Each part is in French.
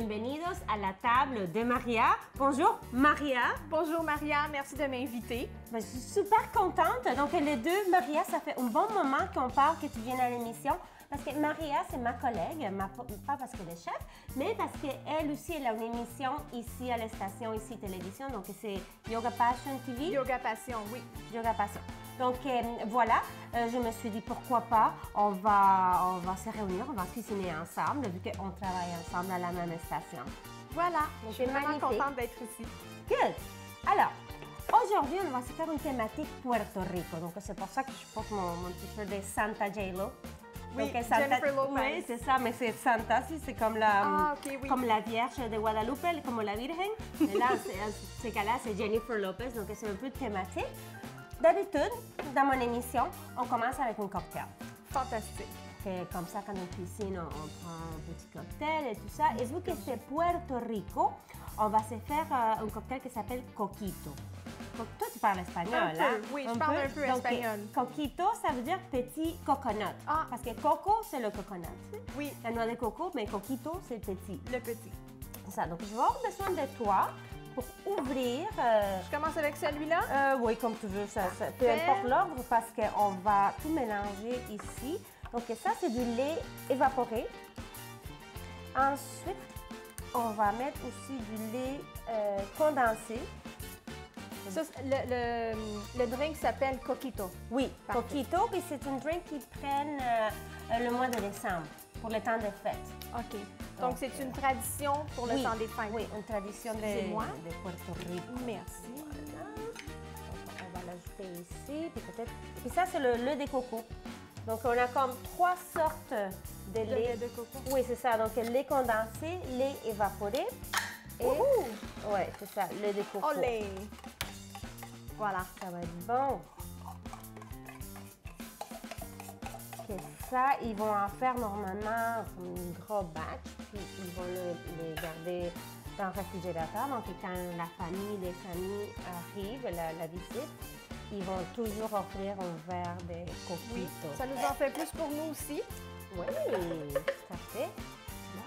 bienvenidos a la table de Maria. Bonjour Maria. Bonjour Maria, merci de m'inviter. Ben, je suis super contente. Donc les deux, Maria, ça fait un bon moment qu'on parle que tu viennes à l'émission. Parce que Maria, c'est ma collègue, pas parce qu'elle est chef, mais parce qu'elle aussi, elle a une émission ici à la station, ici télévision. Donc c'est Yoga Passion TV. Yoga Passion, oui. Yoga Passion. Donc voilà, je me suis dit pourquoi pas, on va se réunir, on va cuisiner ensemble vu qu'on travaille ensemble à la même station. Voilà, je suis vraiment magnifique. contente d'être ici. Good! Alors, aujourd'hui, on va se faire une thématique Puerto Rico. Donc c'est pour ça que je porte mon t-shirt de Santa J-Lo. Oui, Donc, Santa, Jennifer Lopez. Oui, c'est ça, mais c'est Santa, c'est comme la, ok, oui. comme la Vierge de Guadalupe, comme la Virgen. Et là, ce cas-là, c'est Jennifer Lopez, donc c'est un peu thématique. D'habitude, dans mon émission, on commence avec un cocktail. Fantastique. Et comme ça, quand on cuisine, on prend un petit cocktail et tout ça. Et vu que c'est Puerto Rico, on va se faire un cocktail qui s'appelle Coquito. Toi, tu parles espagnol, Un peu, hein? oui, je parle un peu Donc, espagnol. Coquito, ça veut dire petit coconut. Ah. Parce que coco, c'est le coconut. Oui, La noix de coco, mais coquito, c'est petit. le petit. C'est ça. Donc, je vais avoir besoin de toi pour ouvrir. Je commence avec celui-là. Oui, comme tu veux, ça, peu importe l'ordre parce qu'on va tout mélanger ici. Donc ça, c'est du lait évaporé. Ensuite, on va mettre aussi du lait condensé. Ça, le drink s'appelle Coquito. Oui, Parfait. Coquito, puis c'est une drink qu'ils prennent le mois de décembre pour le temps des fêtes. OK. Donc, c'est une tradition pour le Oui, temps des fêtes. oui, une tradition Excusez-moi. de Puerto Rico. Merci. Voilà. Donc, on va l'ajouter ici, puis peut-être. Puis ça, c'est le lait de coco. Donc, on a comme 3 sortes de lait. lait de coco. Oui, c'est ça. Donc, lait condensé, lait évaporé. Et. Wouhou! Oui, c'est ça, lait de coco. Olé! Voilà. Ça va être bon. Que ça, ils vont en faire normalement comme un gros batch, puis ils vont les garder dans le réfrigérateur. Donc, quand la famille, les amis arrivent, la visite, ils vont toujours offrir un verre de coquito. Ça nous en fait plus pour nous aussi. Oui, tout à fait. Là,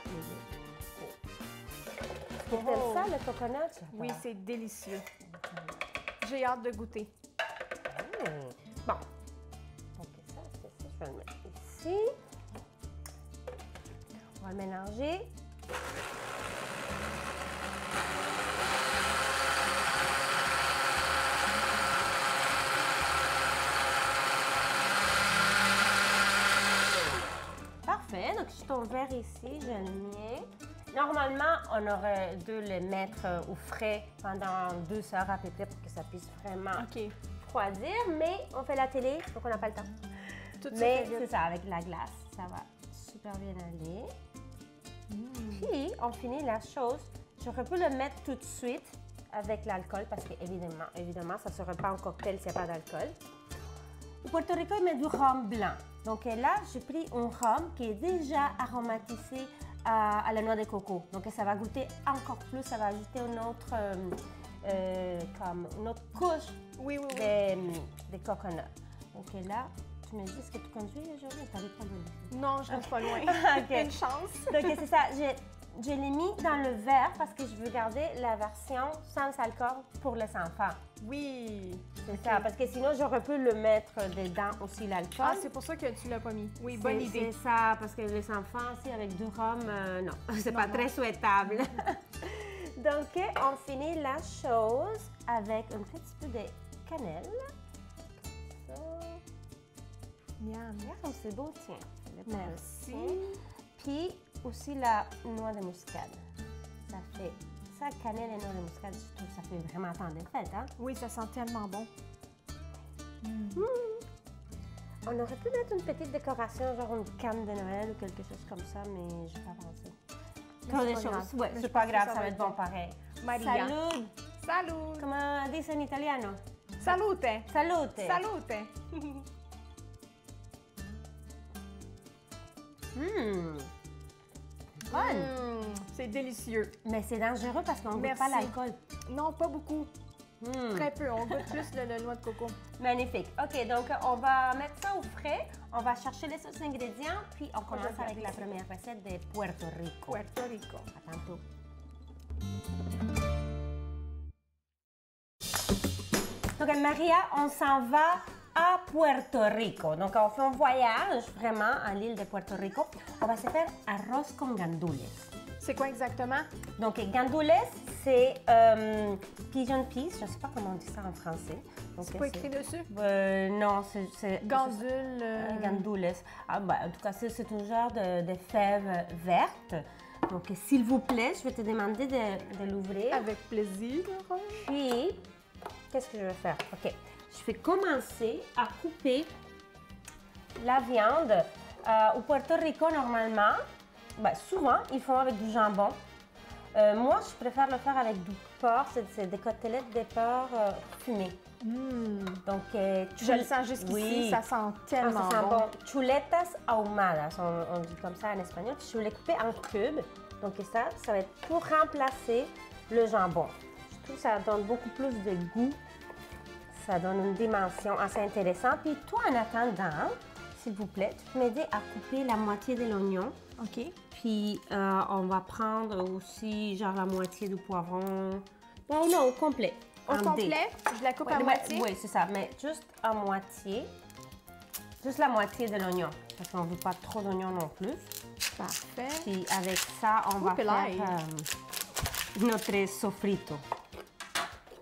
est-ce que t'aimes ça, le coconut? Oui, c'est délicieux. J'ai hâte de goûter. Bon. Donc ça, c'est ça. Je vais le mettre ici. On va le mélanger. Parfait. Donc, j'ai ton verre ici, j'ai le mien. Normalement, on aurait dû le mettre au frais pendant 2 heures à peu près pour que ça puisse vraiment OK. refroidir, mais on fait la télé, donc on n'a pas le temps. Tout de Mais suite. c'est ça, avec la glace, ça va super bien aller. Puis, on finit la chose. J'aurais pu le mettre tout de suite avec l'alcool parce qu'évidemment, ça ne sera pas un cocktail s'il n'y a pas d'alcool. Au Puerto Rico, il met du rhum blanc. Donc là, j'ai pris un rhum qui est déjà aromatisé à la noix de coco. Donc ça va goûter encore plus, ça va ajouter comme une autre couche Oui. de coconut. Donc là, tu me dis, est-ce que tu conduis aujourd'hui ou tu n'arrives pas de le Non, je reste pas loin. OK. Une chance. Donc c'est ça, je l'ai mis dans le verre parce que je veux garder la version sans alcool pour les enfants. Oui. C'est ça, parce que sinon j'aurais pu le mettre dedans aussi l'alcool. Ah, c'est pour ça que tu l'as pas mis. Oui, bonne idée. C'est ça, parce que les enfants aussi avec du rhum, non, c'est pas très souhaitable. Donc, on finit la chose avec un petit peu de cannelle. Comme ça. Miam. Regarde comme c'est beau, tiens. Merci. Puis aussi la noix de muscade. Ça fait ça, cannelle et noix de muscade, je trouve que ça fait vraiment temps des fêtes, hein? Oui, ça sent tellement bon. On aurait pu mettre une petite décoration, genre une canne de Noël ou quelque chose comme ça, mais je n'ai pas pensé. Trop de pas grave. choses. Ouais, Mais c'est je pas pense que grave, ça ça va va être être bon bon. pareil. Maria. Salud! Salut. Comment dice en italiano? Salute. Salute! Salute. Bonne! C'est délicieux. Mais c'est dangereux parce qu'on ne goûte Merci. pas l'alcool. Non, pas beaucoup. Très peu, on goûte plus le noix de coco. Magnifique. OK, donc on va mettre ça au frais. On va chercher les autres ingrédients, puis on commence avec la première recette de Puerto Rico. Puerto Rico. À tantôt. Donc, Maria, on s'en va à Puerto Rico. Donc, on fait un voyage vraiment à l'île de Puerto Rico. On va se faire arroz con gandules. C'est quoi exactement? Donc, gandules, c'est pigeon peas. Je ne sais pas comment on dit ça en français. C'est pas écrit dessus? Non, c'est... Gandule. Gandules. Ah, ben, en tout cas, c'est un genre de fèves vertes. Donc, s'il vous plaît, je vais te demander de l'ouvrir. Avec plaisir. Puis, qu'est-ce que je vais faire? OK. Je vais commencer à couper la viande. Au Puerto Rico, normalement, ben, souvent, ils font avec du jambon. Moi, je préfère le faire avec du porc. C'est des côtelettes de porc fumées. Donc, je le sens jusqu'ici, oui. Ça sent tellement ça sent bon. Chuletas ahumadas, on dit comme ça en espagnol. Puis je vais les couper en cubes. Donc, ça va être pour remplacer le jambon. Je trouve que ça donne beaucoup plus de goût. Ça donne une dimension assez intéressante. Puis toi, en attendant, s'il vous plaît, tu peux m'aider à couper la moitié de l'oignon. OK. Puis on va prendre aussi genre la moitié du poivron. Bon, non, au complet. Au complet? Je la coupe à moitié? Oui, c'est ça. Mais juste à moitié. Juste la moitié de l'oignon. Parce qu'on ne veut pas trop d'oignon non plus. Parfait. Puis avec ça, on va faire notre sofrito.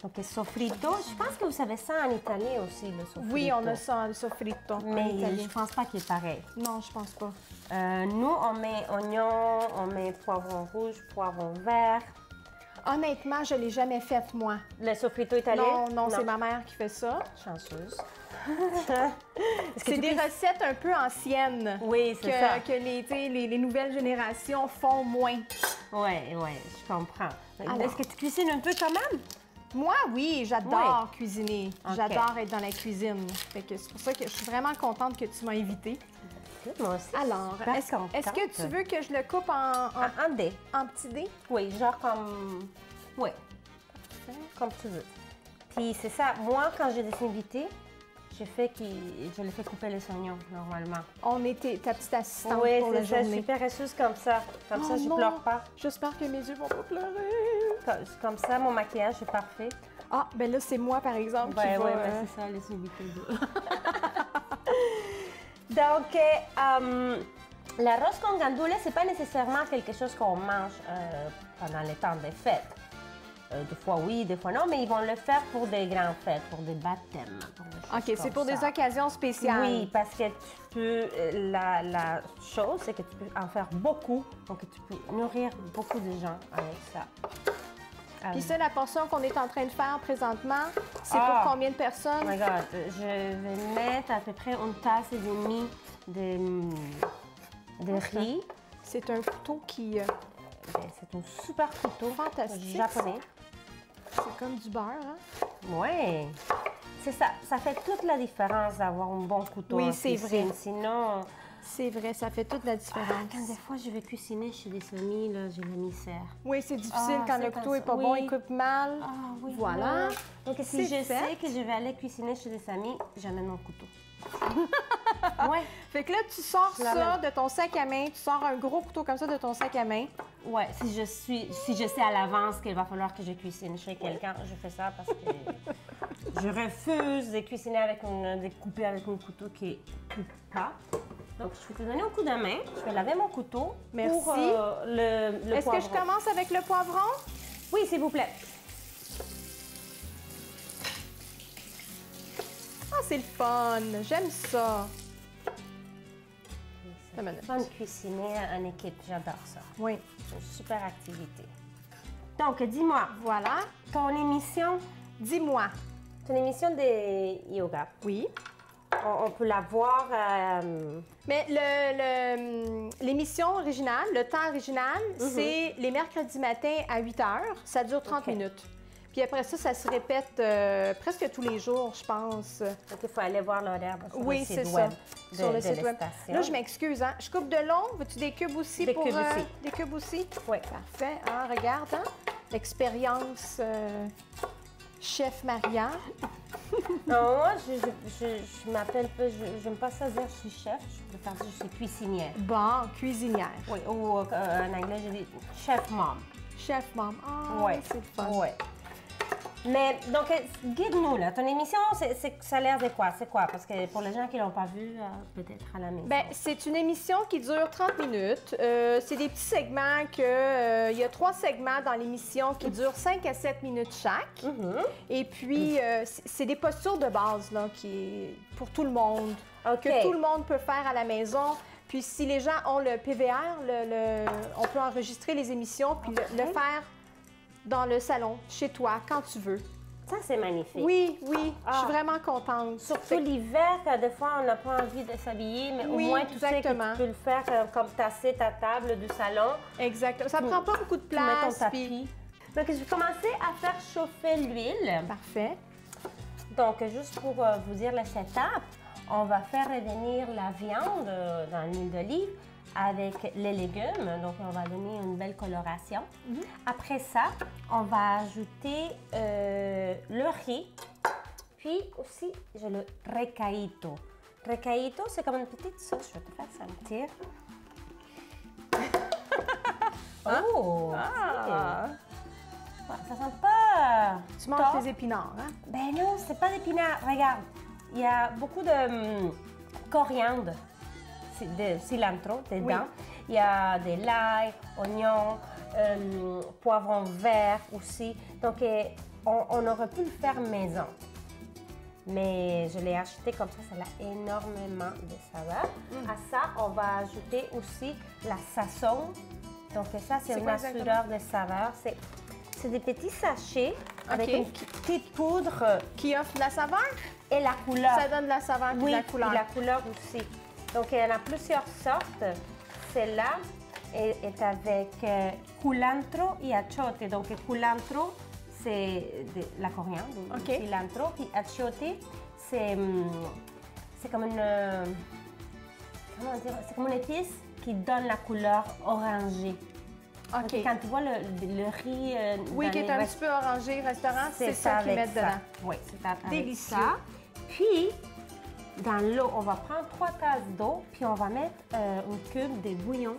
Donc, sofrito, je pense que vous savez ça en italien aussi, le sofrito. Oui, on a ça, le sofrito. Mais je pense pas qu'il est pareil. Non, je pense pas. Nous, on met oignon, on met poivron rouge, poivron vert. Honnêtement, je ne l'ai jamais faite, moi. Le sofrito italien? Non, c'est ma mère qui fait ça. Chanceuse. C'est des recettes un peu anciennes. Oui, c'est ça. Que les nouvelles générations font moins. Oui, je comprends. Est-ce que tu cuisines un peu quand même? Moi, oui, j'adore cuisiner. Okay. J'adore être dans la cuisine. Fait que c'est pour ça que je suis vraiment contente que tu m'as invitée. Moi aussi. Alors, est-ce que tu veux que je le coupe en dés? En petits dés? Oui, genre comme... Oui, comme tu veux. Puis c'est ça, moi, quand j'ai des invités, je les fais couper les oignons, normalement. On était ta petite assistante oui, pour la journée. Oui, c'est ça, je suis péresseuse comme ça. Comme ça, je ne pleure pas. J'espère que mes yeux vont pas pleurer. Comme ça, mon maquillage est parfait. Ah, ben là, c'est moi, par exemple, qui va... Oui, c'est ça, les invités. Donc, l'arroz con gandules, c'est pas nécessairement quelque chose qu'on mange pendant les temps des fêtes. Des fois oui, des fois non, mais ils vont le faire pour des grandes fêtes, pour des baptêmes. OK, c'est pour des occasions spéciales. Oui, parce que tu peux... La chose, c'est que tu peux en faire beaucoup, donc tu peux nourrir beaucoup de gens avec ça. Puis ça, la portion qu'on est en train de faire présentement, c'est pour combien de personnes? Regarde, je vais mettre à peu près une tasse et demie de riz. C'est un couteau qui... c'est un super couteau. Fantastique. Japonais. C'est comme du beurre, hein? Oui. C'est ça. Ça fait toute la différence d'avoir un bon couteau. Oui, c'est vrai. Sinon... C'est vrai, ça fait toute la différence. Quand des fois, je vais cuisiner chez des amis, là, j'ai la misère. Oui, c'est difficile quand le couteau n'est pas bon, il coupe mal. Ah oui. Voilà. Donc, si je sais que je vais aller cuisiner chez des amis, j'amène mon couteau. Oui. Fait que là, tu sors ça de ton sac à main, tu sors un gros couteau comme ça de ton sac à main. Oui, si je sais à l'avance qu'il va falloir que je cuisine chez quelqu'un, je fais ça parce que je refuse de cuisiner de couper avec un couteau qui ne coupe pas. Donc, je vais te donner un coup de main. Je vais laver mon couteau. Merci. Pour le poivron. Est-ce que je commence avec le poivron? Oui, s'il vous plaît. Ah, c'est le fun. J'aime ça. C'est fun de cuisiner en équipe. J'adore ça. Oui. C'est une super activité. Donc, dis-moi. Voilà. Ton émission. Dis-moi. Ton émission de yoga. Oui. On peut la voir... Mais l'émission originale, le temps original, c'est les mercredis matins à 8 h. Ça dure 30 minutes. Puis après ça, ça se répète presque tous les jours, je pense. Donc, il faut aller voir l'horaire sur le site web sur le site web. Là, je m'excuse, hein? Je coupe de long. Veux-tu des cubes aussi? Des cubes aussi. Des cubes aussi? Oui. Parfait. Ah, regarde, hein? L'expérience Chef Maria. Non, moi, je m'appelle pas, j'aime pas ça dire je suis chef, je préfère dire je suis cuisinière. Bon, cuisinière. Oui, ou en anglais, je dis chef mom. Chef mom. Ah, Ouais. c'est le fun. Ouais. Mais donc, guide-nous, là. Ton émission, ça a l'air de quoi? C'est quoi? Parce que pour les gens qui l'ont pas vu, peut-être à la maison. Bien, c'est une émission qui dure 30 minutes. C'est des petits segments que... il y a 3 segments dans l'émission qui durent 5 à 7 minutes chaque. Et puis, c'est des postures de base, là, pour tout le monde. OK. Que tout le monde peut faire à la maison. Puis, si les gens ont le PVR, on peut enregistrer les émissions puis le faire dans le salon, chez toi, quand tu veux. Ça, c'est magnifique. Oui, oui, je suis vraiment contente. Surtout l'hiver, quand des fois, on n'a pas envie de s'habiller, mais Oui, au moins, tu sais que exactement. tu peux le faire comme tasser ta table du salon. Exactement. Ça prend pas beaucoup de Tu mets ton place. tapis. puis- Donc, je vais commencer à faire chauffer l'huile. Parfait. Donc, juste pour vous dire le setup, on va faire revenir la viande dans l'huile d'olive avec les légumes. Donc, on va donner une belle coloration. Après ça, on va ajouter le riz. Puis aussi, j'ai le recaito. Recaito, c'est comme une petite sauce. Je vais te faire sentir. Oh! Ah! Ça sent pas... Tu manges top. tes épinards, hein? Ben non, c'est pas d'épinards. Regarde, il y a beaucoup de coriandre, de cilantro dedans. Oui. Il y a de l'ail, oignons, poivron vert aussi. Donc, on aurait pu le faire maison. Mais je l'ai acheté comme ça a énormément de saveur. À ça, on va ajouter aussi la sazon. Donc, ça, c'est un quoi assureur de saveur. C'est des petits sachets avec une petite poudre Qui offre de la saveur? et la couleur. Ça donne de la saveur et de Oui, la couleur. et la couleur aussi. Donc, il y en a plusieurs sortes. Celle-là est avec culantro et achiote. Donc, culantro, c'est la coriandre, OK. le cilantro. Puis achiote, c'est comme une... comment dire? C'est comme une épice qui donne la couleur orangée. OK. Donc, quand tu vois le riz... Oui, dans qui est les un rest- petit peu orangé, restaurant, c'est ça qu'ils avec mettent ça. dedans. Oui, c'est avec Délicieux. ça. Puis, dans l'eau, on va prendre 3 tasses d'eau, puis on va mettre une cube de bouillon.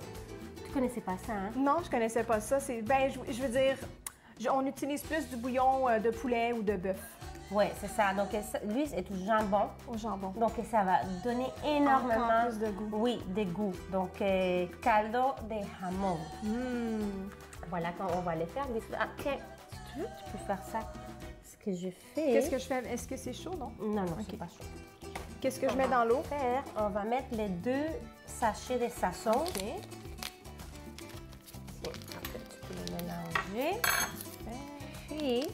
Tu connaissais pas ça, hein? Non, je connaissais pas ça. Ben, je veux dire, on utilise plus du bouillon de poulet ou de bœuf Oui, c'est ça. Donc, lui, c'est du jambon. au jambon. Donc, ça va donner énormément... Encore plus de goût. Oui, de goût. Donc, caldo de jamon. Voilà quand on va le faire. Ah, tiens, si tu veux, tu peux faire ça. Ce que je fais... Qu'est-ce que je fais? Est-ce que c'est chaud, non? Non, non, Ok. c'est pas chaud. Qu'est-ce que je mets dans l'eau? On va mettre les 2 sachets de sazon. OK. Tiens, après, tu peux le mélanger. Puis,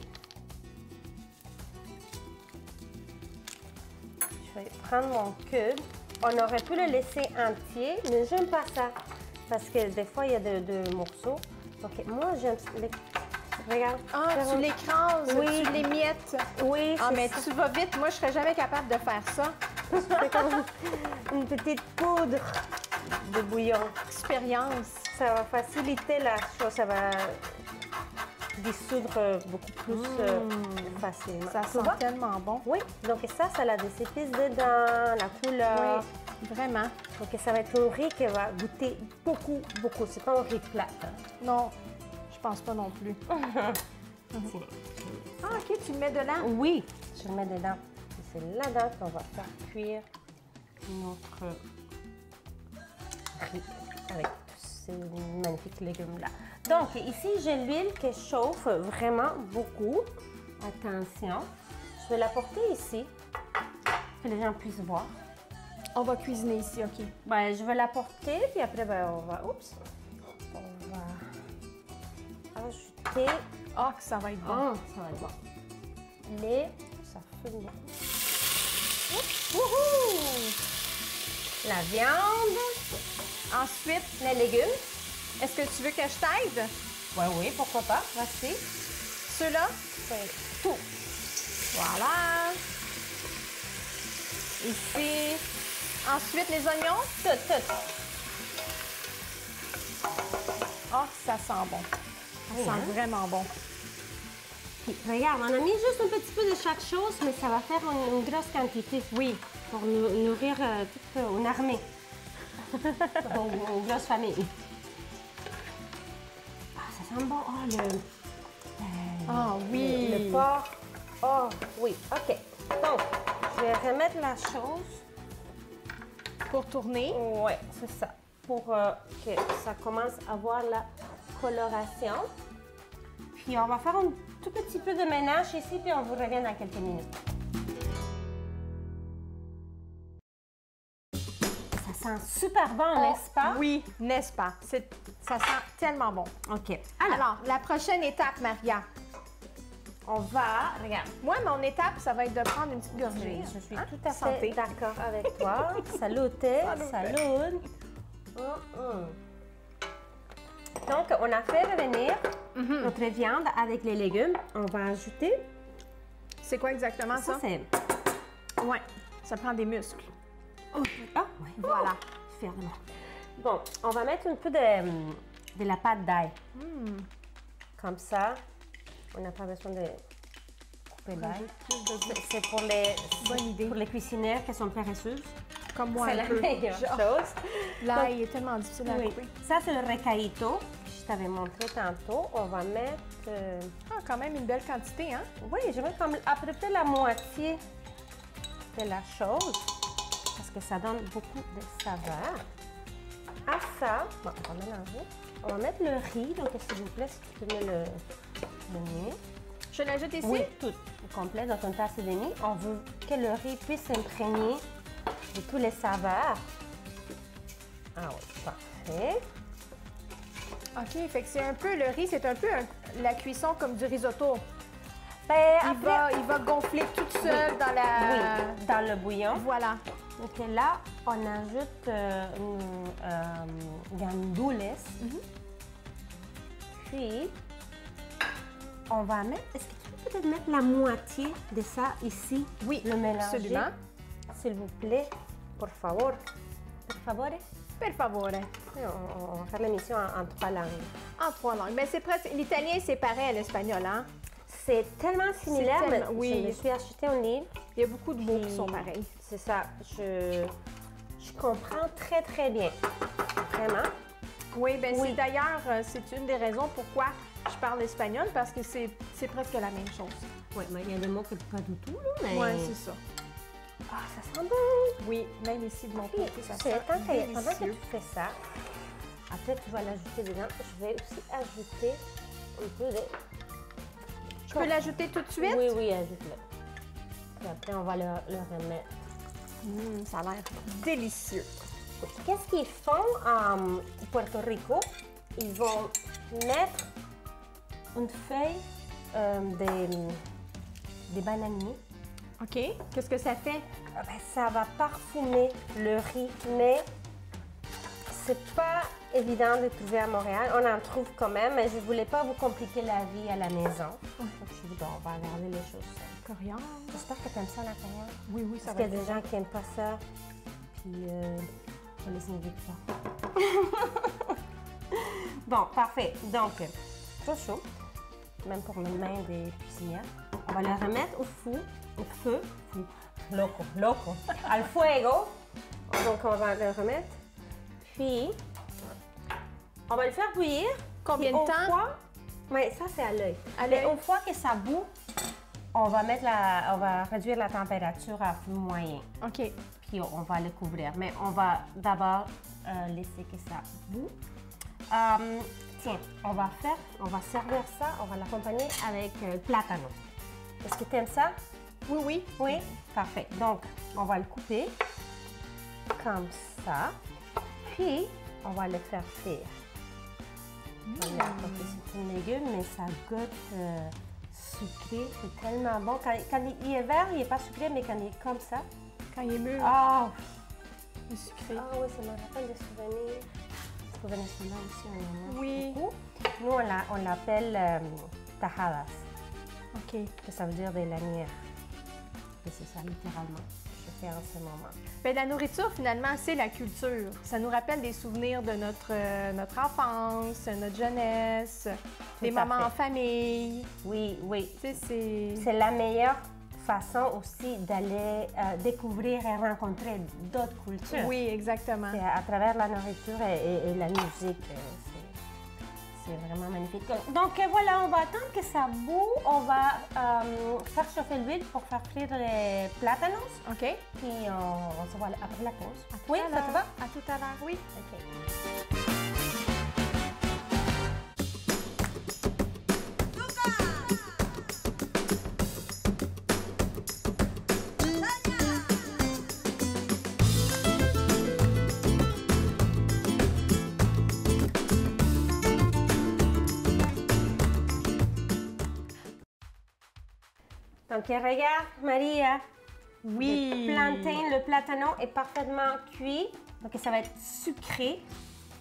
je vais prendre mon cube. On aurait pu le laisser entier, mais j'aime pas ça. Parce que des fois, il y a de morceaux. Donc, moi, j'aime les... Regarde. Ah, tu l'écrases, Oui. tu l'émiettes. Oui, Ah, c'est mais ça. tu vas vite. Moi, je serais jamais capable de faire ça. C'est comme une petite poudre de bouillon. Expérience. Ça va faciliter la chose, ça va dissoudre beaucoup plus facilement. Ça Tu sent vois? tellement bon. Oui, donc ça a des épices dedans, la couleur. Oui, vraiment. Donc ça va être un riz qui va goûter beaucoup, beaucoup. C'est pas un riz plat. Hein. Non, je pense pas non plus. Tiens. Ah, OK, tu le mets dedans. Oui, je le mets dedans. Et c'est là-dedans qu'on va faire cuire notre riz avec tous ces magnifiques légumes-là. Donc, ici, j'ai l'huile qui chauffe vraiment beaucoup. Attention. Je vais la porter ici, que les gens puissent voir. On va cuisiner ici, OK. Ben, je vais la porter, puis après, ben, on va ajouter... Ah, que ça va être bon. Ah, ça va être bon. Ça fume. Wouhou! La viande, Ensuite, les légumes. est-ce que tu veux que je t'aide? Oui, oui, pourquoi pas. Voici. Ceux-là? C'est tout. Voilà. Ici. Ensuite, les oignons. Tout. Ah, ça sent bon. Ça Oui, sent hein? vraiment bon. Puis, regarde, on a mis juste un petit peu de chaque chose, mais ça va faire une grosse quantité. Oui. Pour nourrir toute une armée. Une grosse famille. Ah, ça sent bon. Ah oui. Le porc. Oh, oui. OK. Donc, je vais remettre la chose. Pour tourner. Oui, c'est ça. Pour que ça commence à avoir la coloration. Puis, on va faire un tout petit peu de ménage ici, puis on vous revient dans quelques minutes. Ça sent super bon, n'est-ce pas? Oui, n'est-ce pas? Ça sent tellement bon. OK. Alors, la prochaine étape, Maria. On va, regarde. Moi, mon étape, ça va être de prendre une petite gorgée. Je suis Hein? tout à fait Santé. d'accord avec toi. Salute, salud. Donc, on a fait revenir notre viande avec les légumes. On va ajouter... C'est quoi exactement ça? Ça, c'est... Oui, ça prend des muscles. Oh, oui. Voilà. Fière de moi. Bon, on va mettre un peu de la pâte d'ail. Comme ça, on n'a pas besoin de couper l'ail. C'est pour Bonne idée. pour les cuisinières qui sont paresseuses. Comme moi, C'est un la peu. meilleure Genre, chose. l'ail est tellement difficile à Oui. couper. Ça, c'est le recaïto que je t'avais montré tantôt. On va mettre... Ah, quand même une belle quantité, hein? Oui, je mets comme à peu près la moitié de la chose parce que ça donne beaucoup de saveur. À ça, bon, on va mélanger. On va mettre le riz. Donc, s'il vous plaît, si tu peux me le donner. Je l'ajoute ici? Oui, tout complet dans une tasse et demie. On veut que le riz puisse s'imprégner de tous les saveurs. Ah oui, parfait. OK, fait que c'est un peu, le riz, c'est un peu la cuisson comme du risotto. Ben, Il va gonfler tout seul dans la... Oui, dans le bouillon. Voilà. OK, là, on ajoute gandules. Puis, on va mettre... Est-ce que tu peux peut-être mettre la moitié de ça ici? Oui, le mélanger. absolument. S'il vous plaît, por favor. Por favor. Per favore. On va faire l'émission en 3 langues. En 3 langues. Mais c'est presque... L'italien, c'est pareil à l'espagnol, hein? C'est tellement similaire, C'est mais tellement- oui. je me suis acheté un livre. Il y a beaucoup de mots qui Puis, sont pareils. C'est ça. Je comprends très, très bien. Vraiment. Oui, bien, Oui. c'est d'ailleurs, c'est une des raisons pourquoi je parle espagnol, parce que c'est presque la même chose. Oui, mais il y a des mots que pas du tout, là, mais... Oui, c'est ça. Ah, ça sent bon! Oui, même ici de mon Puis, côté, ça c'est sent pendant que délicieux. tu fais ça, après tu vas l'ajouter dedans. Je vais aussi ajouter un peu de... Je peux l'ajouter tout de suite? Oui, oui, ajoute-le. Puis après, on va le remettre. Ça a l'air délicieux. Qu'est-ce qu'ils font en Puerto Rico? Ils vont mettre une feuille des bananiers. OK. Qu'est-ce que ça fait? Ah ben, ça va parfumer le riz, mais c'est pas évident de trouver à Montréal. On en trouve quand même, mais je voulais pas vous compliquer la vie à la maison. Donc, je dis, bon, on va regarder les choses. Coriandre. J'espère que tu aimes ça, la coriandre. Oui, oui, ça Parce va qu'il y a être des gens qui n'aiment pas ça, puis on les invite pas. Bon, parfait. Donc, trop chaud, même pour les mains des cuisinières. On va le remettre au feu, loco, al fuego. Donc, on va le remettre. Puis, on va le faire bouillir. Combien de Puis, temps? Oui, ça, c'est à l'œil. À Mais l'œil. une fois que ça bout, on va réduire la température à feu moyen. OK. Puis on va le couvrir. Mais on va d'abord laisser que ça bout. Tiens, on va servir ça, on va l'accompagner avec plátano. Est-ce que tu aimes ça? Oui, oui. Oui? Parfait. Donc, on va le couper comme ça. Puis, on va le faire frire. Regarde, parce que c'est un légume, mais ça goûte sucré. C'est tellement bon. Quand il est vert, il n'est pas sucré, mais quand il est comme ça, Quand il est mûr, oh! il est sucré. Ah oui, ça me rappelle des souvenirs. Parce qu'au Venezuela aussi, on en mange Oui. beaucoup. Nous, on l'appelle tajadas, OK. que ça veut dire des lanières. Et c'est ça, littéralement, je fais en ce moment. Bien, la nourriture, finalement, c'est la culture. Ça nous rappelle des souvenirs de notre enfance, notre jeunesse, des moments en famille. Oui, oui. Tu sais, C'est la meilleure façon aussi d'aller découvrir et rencontrer d'autres cultures. Oui, exactement. C'est à travers la nourriture et la musique. C'est vraiment magnifique. Donc voilà, on va attendre que ça bout. On va faire chauffer l'huile pour faire frire les platanos. OK. Puis on se voit après la pause. À tout Oui, à ça l'heure. te va? À tout à l'heure, oui. OK. Donc regarde, Maria. Oui. Le platano est parfaitement cuit. Donc ça va être sucré.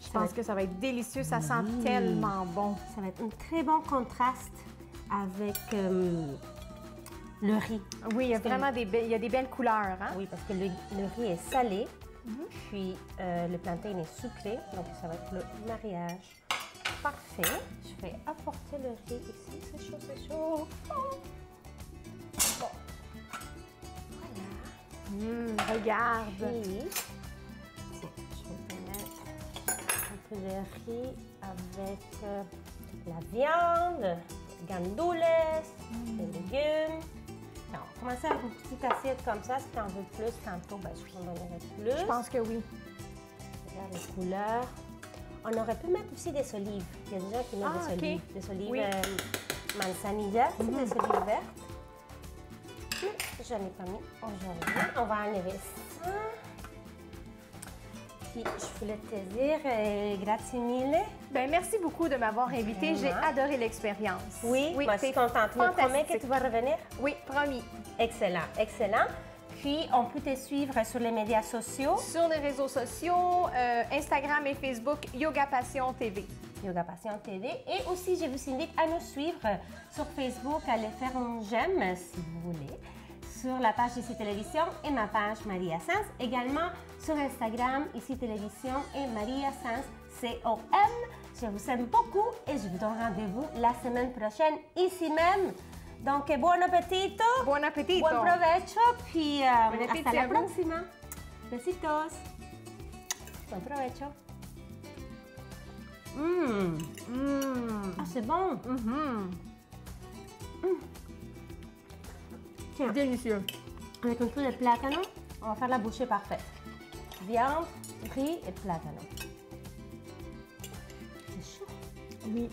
Je pense que ça va être délicieux. Ça sent tellement bon. Ça va être un très bon contraste avec le riz. Oui, il y a vraiment des belles couleurs. Hein? Oui, parce que le riz est salé, puis le plantain est sucré, donc ça va être le mariage parfait. Je vais apporter le riz ici. C'est chaud, c'est chaud. Oh. Bon. Voilà. Regarde. Riz. Tiens, je vais te mettre un peu de riz avec la viande, gandules, les légumes. Alors, on va commencer avec une petite assiette comme ça. Si tu en veux plus tantôt, ben, je t'en donnerai plus. Je pense que oui. Regarde les couleurs. On aurait pu mettre aussi des olives. Il y a des gens qui mettent des olives. Des olives Oui. manzanilla, des olives vertes. Je n'en ai pas mis aujourd'hui. On va enlever ça. Puis, je voulais te dire, grazie mille. Bien, merci beaucoup de m'avoir invitée. J'ai adoré l'expérience. Oui, moi, je suis contente. Tu me promets que tu vas revenir? Oui, promis. Excellent, excellent. Puis, on peut te suivre sur les médias sociaux. Sur les réseaux sociaux, Instagram et Facebook, Yoga Passion TV. Yoga Passion TV. Et aussi, je vous invite à nous suivre sur Facebook, à aller faire un j'aime si vous voulez, sur la page Ici Télévision et ma page Maria Sans. Également sur Instagram, Ici Télévision et Maria Sans, COM. Je vous aime beaucoup et je vous donne rendez-vous la semaine prochaine ici même. Donc, buon appetito. Buon appetito. Buon provecho. Puis, hasta la a vous. próxima. Besitos. Buen provecho. Ah, c'est bon. Tiens, Délicieux. avec un peu de plátano, on va faire la bouchée parfaite. Viande, riz et plátano. C'est chaud. Oui.